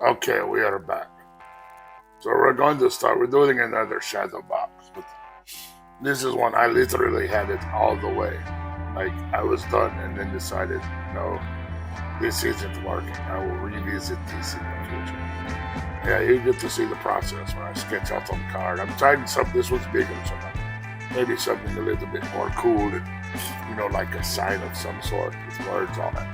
Okay, we are back. So we're going to start. We're doing another shadow box, but this is one I literally had it all the way. Like I was done, and then decided, no, this isn't working. I will revisit this in the future. Yeah, you get to see the process when I sketch out on the card. I'm trying something. This one's bigger, so maybe something a little bit more cool, and like a sign of some sort with words on it.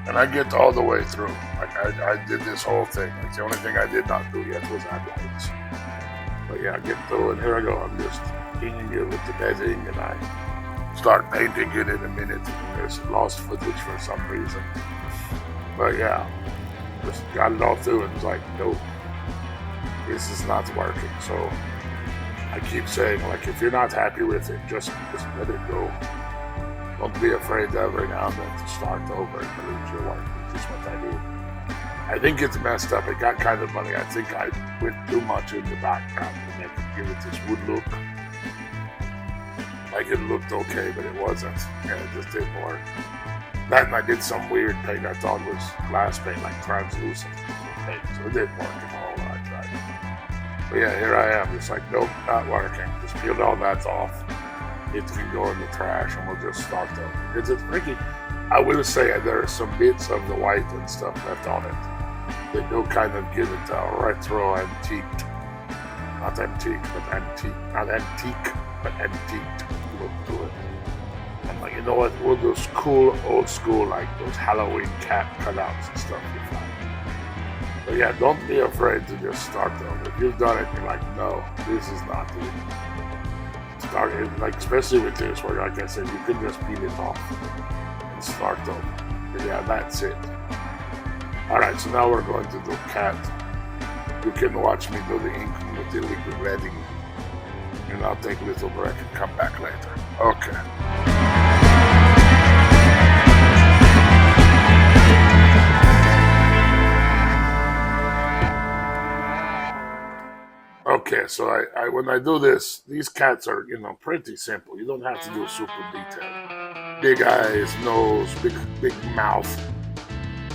And I get all the way through. Like I did this whole thing. Like the only thing I did not do yet was add lights. But yeah, I get through, and here I go. I'm just painting it with the bedding, and I start painting it in a minute. And there's lost footage for some reason. But yeah, just got it all through, and it's like, nope, this is not working. So I keep saying, like, if you're not happy with it, just let it go. Don't be afraid every now and then to start over and delete your work, which is what I do. I think it's messed up. It got kind of funny. I think I went too much in the background to make it give it this wood look. Like it looked okay, but it wasn't. Yeah, it just didn't work. That and I did some weird paint I thought was glass paint, like translucent paint. So it didn't work at all when I tried. But yeah, here I am. Just like, nope, not working. Just peeled all that off. It can go in the trash, and we'll just start over. It's tricky. I will say there are some bits of the white and stuff left on it that do kind of give it a retro antique, not antique, but antique, not antique, but antique look to it. I'm like, you know what? We'll do cool, old school, like those Halloween cat cutouts and stuff you find. But yeah, don't be afraid to just start over. If you've done it, you're like, no, this is not it. Start it, like especially with this, where like I said, you can just peel it off and start over. But yeah, that's it. Alright, so now we're going to do cat. You can watch me do the ink with the liquid redding, and I'll take a little break and come back later. Okay. Okay, so I when I do this, these cats are, pretty simple. You don't have to do super detailed. Big eyes, nose, big mouth.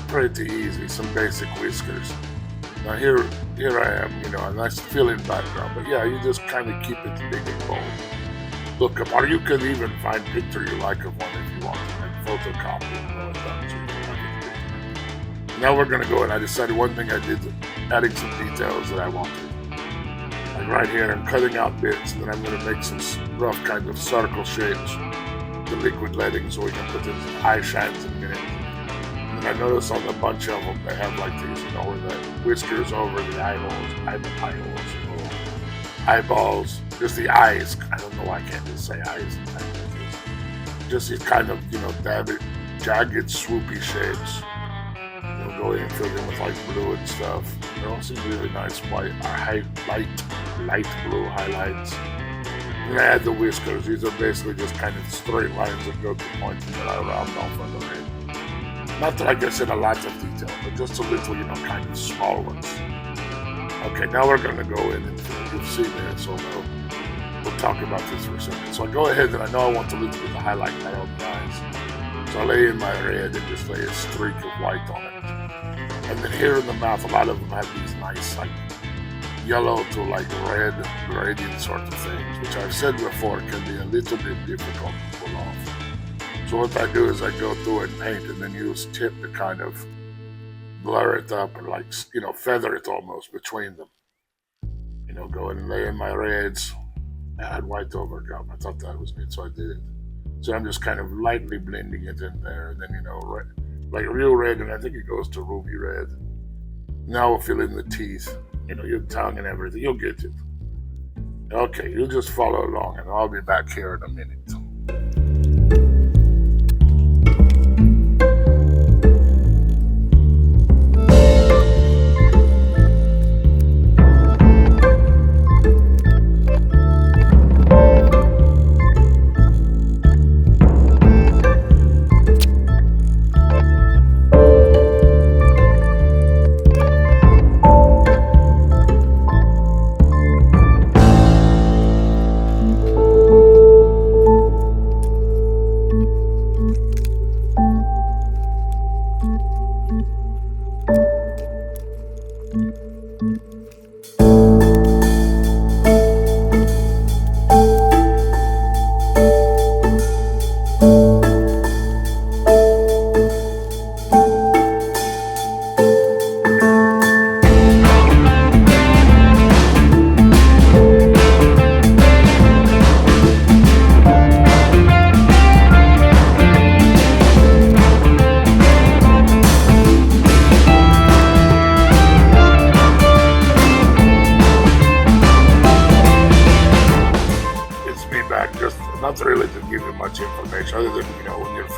Pretty easy, some basic whiskers. Now here I am, a nice filling background. But yeah, you just kind of keep it big and bold. Look up, or you could even find a picture you like of one if you want to, like photocopy and roll it down so you can like it. Now we're gonna go, and I decided one thing I did, adding some details that I wanted. Like right here, I'm cutting out bits, and then I'm going to make some rough kind of circle shapes, the liquid leading, so we can put in some eye shines in a minute. And then I noticed on a bunch of them, they have like these, with the whiskers over the eyeballs, just the eyes. I don't know why I can't just say eyes. Just these kind of, jagged, swoopy shapes. Go in and fill them with like blue and stuff. They're also really nice white, light blue highlights. And I add the whiskers. These are basically just kind of straight lines that go to the point that I round off on the head. Not that I guess in a lot of detail, but just a little, kind of small ones. Okay, now we're going to go in and you've seen it, so we'll talk about this for a second. So I go ahead, and I know I want a little bit of highlight my own eyes. So I lay in my red and just lay a streak of white on it. And then here in the mouth, a lot of them have these nice, like, yellow to, like, red gradient sort of things, which I've said before can be a little bit difficult to pull off. So what I do is I go through and paint, and then use tip to kind of blur it up, or, like, feather it almost between them. Go and lay in my reds. I had white overgum. I thought that was neat, so I did it. So I'm just kind of lightly blending it in there, and then, red, like real red, and I think it goes to ruby red. Now we'll fill in the teeth, your tongue and everything. You'll get it. Okay, you'll just follow along, and I'll be back here in a minute.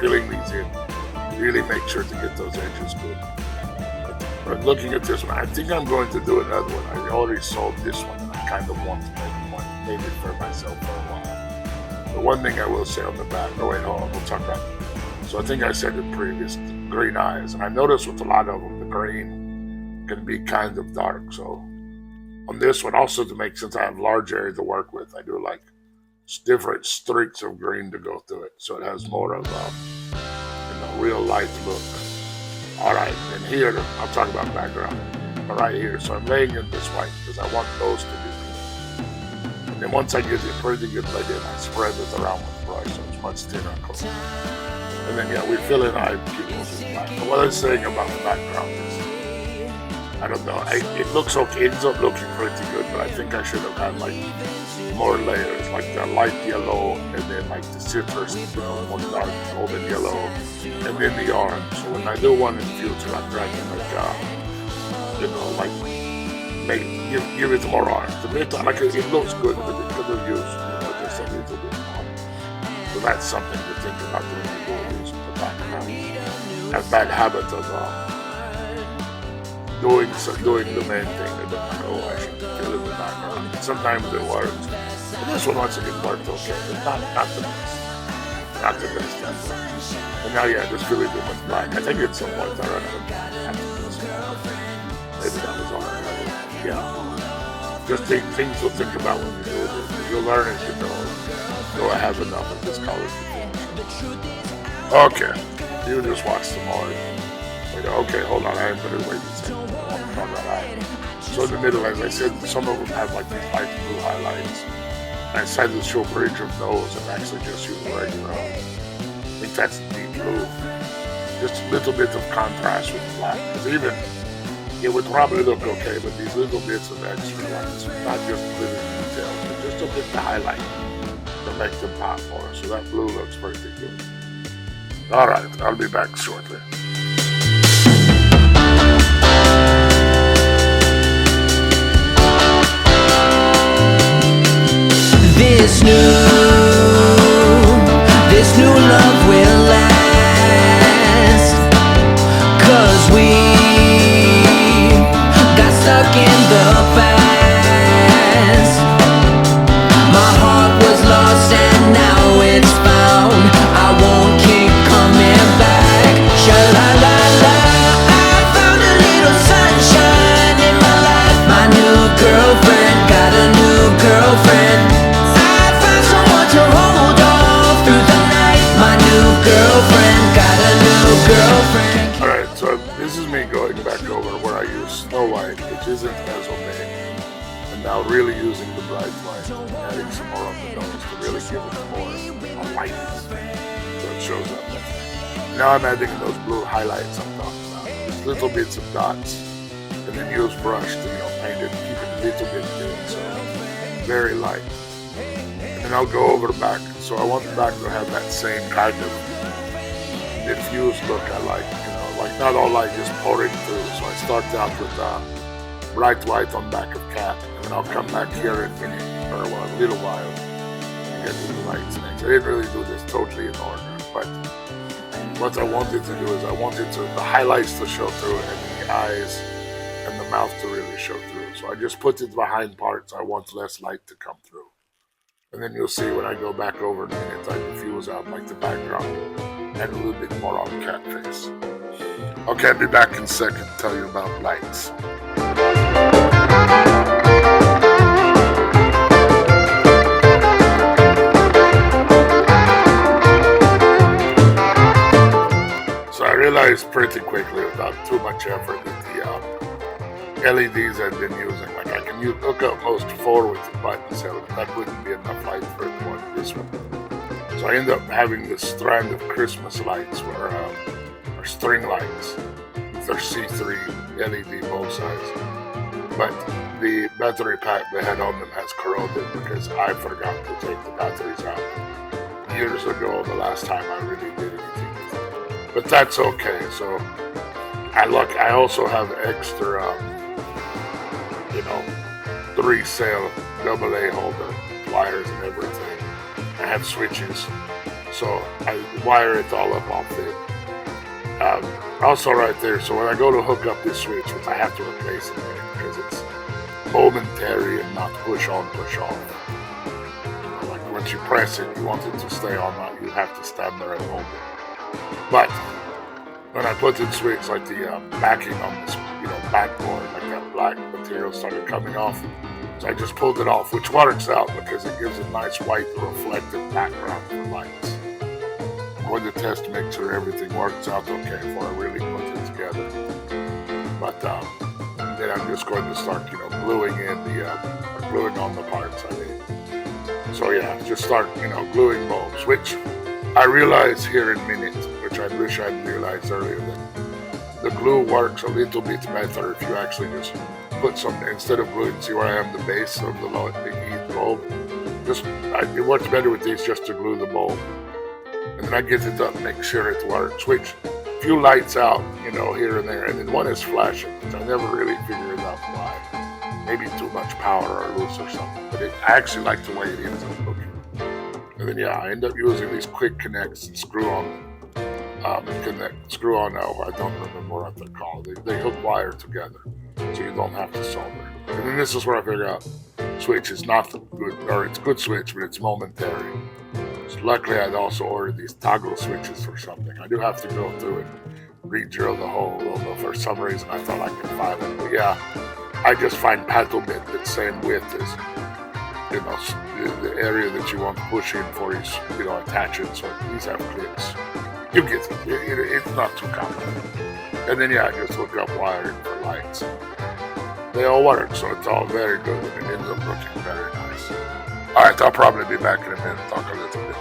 filling these in, really make sure to get those edges good. But looking at this one, I think I'm going to do another one. I already sold this one, and I kind of want to make one, maybe for myself for a while. The one thing I will say on the back, we'll talk about it. So I think I said it previous, green eyes. And I noticed with a lot of them, the green can be kind of dark. So on this one, also to make, since I have large area to work with, I do like different streaks of green to go through it. So it has more of a real light look. All right, and here, I'll talk about background. Right here, so I'm laying in this white because I want those to be clean. And then once I get it pretty good laid in, I spread it around with the brush so it's much thinner coat. And then, yeah, we fill in eye pupils with black. But what I'm saying about the background is, I don't know, it looks okay, it ends up looking pretty good, but I think I should have had like more layers, like the light yellow, and then like the citrus, more dark golden yellow, and then the orange. So when I do one in future, I'm trying to give it more orange. It looks good, but it could have used just a little bit more. So that's something to think about when you go use the background. I have bad habit of doing the main thing, and then I should fill in the background. And sometimes it works. But this one once again worked okay, but not the best. Not the best ever. And now, yeah, just fill it in with black. I think at some point I run out of black. Maybe that was on it. Yeah. Just things to think about when you do it. You'll learn as you go. I have enough of this color. Okay. You just watch some more. Okay, hold on. I am going to wait a second. So in the middle, as I said, some of them have like these light blue highlights. I decided to show bridge of those and actually just use regular. I think that's deep blue. Just a little bit of contrast with black. Because even it would probably look okay, but these little bits of extra lights, not just little details, but just a bit to highlight to make them pop more. So that blue looks pretty good. All right, I'll be back shortly. This new love will last, 'cause we got stuck in the past. My heart was lost and now it's found. I won't keep coming back. Sha-la-la-la, I found a little sunshine in my life. My new girlfriend got a new girlfriend. Girlfriend got a new girlfriend. Alright, so this is me going back over where I use Snow White, which isn't as opaque, and now really using the bright white, adding some more on the nose to really give it more lightness, so it shows up. Now I'm adding those blue highlights I'm talking about, just little bits of dots, and then use brush to paint it, keep it a little bit thin, so very light. And then I'll go over the back, so I want the back to have that same kind of diffused look I like, like not all light just pouring through. So I start out with bright white on back of cat, and then I'll come back here in a little while and get to the lights next. I didn't really do this totally in order, but what I wanted to do is I wanted the highlights to show through and the eyes and the mouth to really show through. So I just put it behind parts I want less light to come through. And then you'll see when I go back over in a minute, I diffuse out like the background and a little bit more on cat face. Okay, I'll be back in a second to tell you about lights. So I realized pretty quickly without too much effort that the LEDs I've been using, like I can hook up most 4 with the buttons, so that wouldn't be enough light for it more than this one. So I end up having this strand of Christmas lights, or string lights. They're C3 LED both sides. But the battery pack they had on them has corroded because I forgot to take the batteries out years ago, the last time I really did anything with them. But that's okay. So I also have extra 3-cell AA holder wires and everything. I have switches, So I wire it all up off it. Also right there, so when I go to hook up this switch, which I have to replace it because it's momentary and not push on, push off. Like once you press it, you want it to stay on, you have to stand there and hold it. But when I put the switch, like the backing on this, backboard, like that black material started coming off. So I just pulled it off, which works out because it gives a nice white reflective background for lights. I'm going to test to make sure everything works out okay before I really put it together. But then I'm just going to start, gluing on the parts I need. So yeah, just start, gluing bulbs, which I realize here in minutes, which I wish I'd realized earlier, that the glue works a little bit better if you actually just put some, instead of gluing, see where I have the base of the heat bulb, it works better with these just to glue the bulb. And then I get it up, make sure it works, which a few lights out, here and there, and then one is flashing, which I never really figured out why. Maybe too much power or loose or something, but I actually like the way it ends up looking. And then I end up using these quick connects and screw on, I don't remember what they're called. They hook wire together, so you don't have to solder. And then this is where I figure out switch is not good, or it's good switch, but it's momentary. So luckily I'd also ordered these toggle switches or something. I do have to go through and re-drill the hole, although for some reason I thought I could find it. But yeah, I just find paddle bit the same width as the area that you want to push in for is, attach it. So these have clips. You get it. It's not too complicated. And then I just hook up wiring for lights. They all work, so it's all very good, and it ends up looking very nice. All right, I'll probably be back in a minute, talk a little bit more.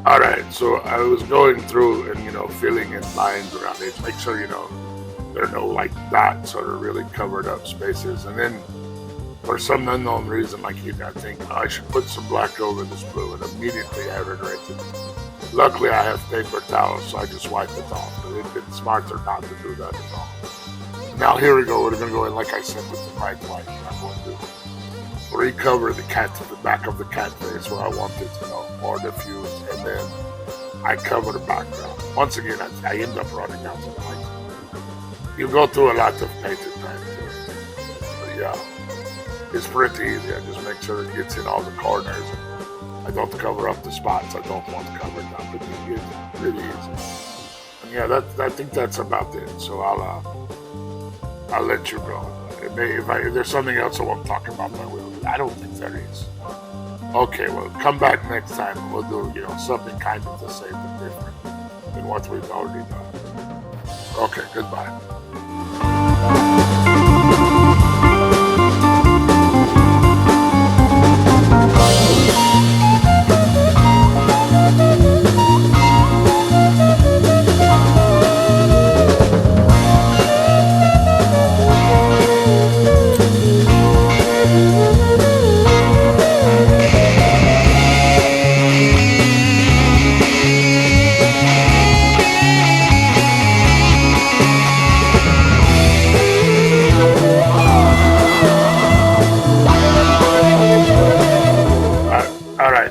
Alright, so I was going through and, filling in lines around it to make sure, there are no dots or really covered up spaces. And then for some unknown reason, I think I should put some black over this blue, and immediately I regret it. Luckily I have paper towels, so I just wiped it off. But it'd been smarter not to do that at all. Now here we go, we're going to go in, like I said, with the bright white. I'm going to recover the back of the cat face where I want it, more diffused, and then I cover the background. Once again, I end up running out of light. You go through a lot of painted time to it. But yeah, it's pretty easy. I just make sure it gets in all the corners. I don't cover up the spots I don't want covered up, but it gets really easy. And I think that's about it. So I'll let you go. If there's something else I want to talk about, I will. I don't think there is. Okay, well, come back next time and we'll do, something kind of the same but different than what we've already done. Okay, goodbye.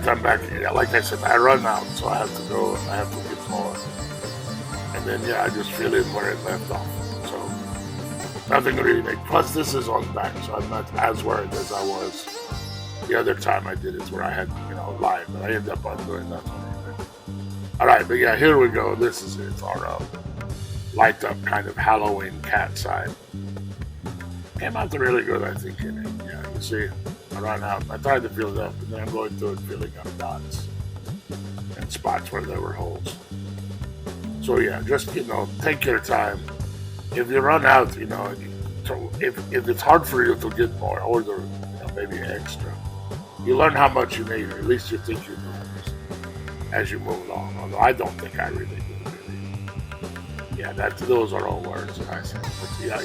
I'm back. Like I said, I run out, so I have to go. I have to get more, and then I just fill in where it left off. So nothing really big. Plus, this is on back, so I'm not as worried as I was the other time I did it, where I had live, but I ended up undoing that one. All right, but here we go. This is it. Our light up kind of Halloween cat side came out really good, I think. In it, You see, I ran out. I tried to fill it up, and then I'm going through and filling up dots and spots where there were holes. So yeah, just take your time. If you run out, if it's hard for you to get more, order maybe extra. You learn how much you need, or at least you think you know as you move along. Although I don't think I really do. Really. Yeah, those are all words that I say. But yeah,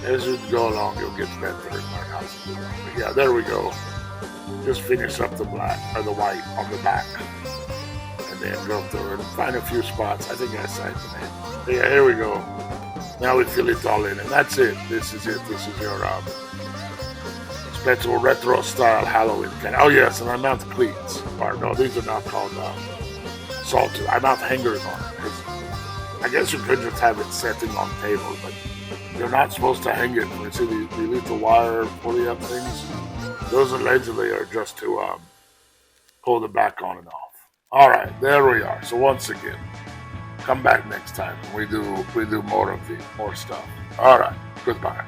as you go along, you'll get better and learn how to do it. But yeah, there we go. Just finish up the black or the white on the back, and then go through and find a few spots. I think I signed the name. But yeah, here we go. Now we fill it all in, and that's it. This is it. This is your special retro style Halloween candy. Oh yes, and I mount cleats. Or no, these are not called salted. I mount hangers on it because I guess you could just have it setting on table, but you're not supposed to hang it. You see the little wire pulley up things. Those allegedly are just to pull the back on and off. All right, there we are. So once again, come back next time and we do more stuff. All right, goodbye.